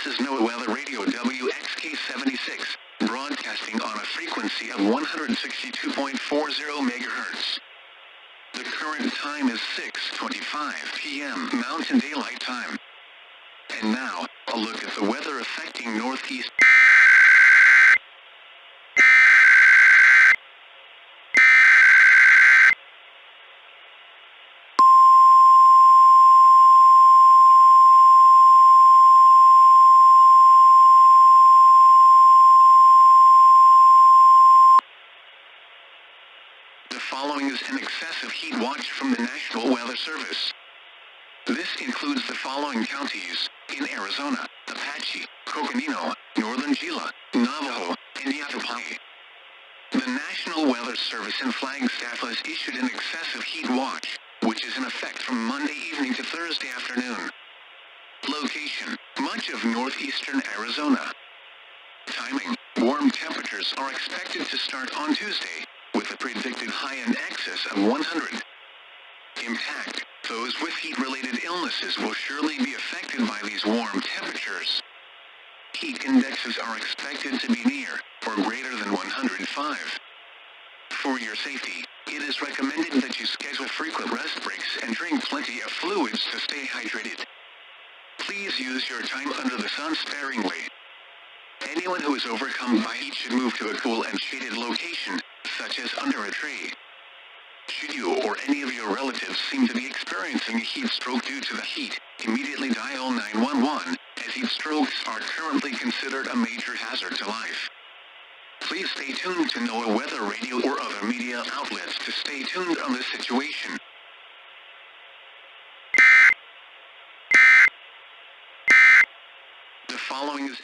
This is NOAA Weather Radio WXK-76, broadcasting on a frequency of 162.40 MHz. The current time is 6:25 p.m. Mountain Daylight Time. And now, a look at the weather affecting Northeast. The following is an excessive heat watch from the National Weather Service. This includes the following counties in Arizona: Apache, Coconino, Northern Gila, Navajo, and Yavapai. The National Weather Service and Flagstaff has issued an excessive heat watch, which is in effect from Monday evening to Thursday afternoon. Location: much of northeastern Arizona. Timing: warm temperatures are expected to start on Tuesday, with a predicted high in excess of 100. Impact: those with heat-related illnesses will surely be affected by these warm temperatures. Heat indexes are expected to be near, or greater than 105. For your safety, it is recommended that you schedule frequent rest breaks and drink plenty of fluids to stay hydrated. Please use your time under the sun sparingly. Anyone who is overcome by heat should move to a cool and shaded location, such as under a tree. Should you or any of your relatives seem to be experiencing a heat stroke due to the heat, immediately dial 911, as heat strokes are currently considered a major hazard to life. Please stay tuned to NOAA Weather Radio or other media outlets to stay tuned on this situation. The following is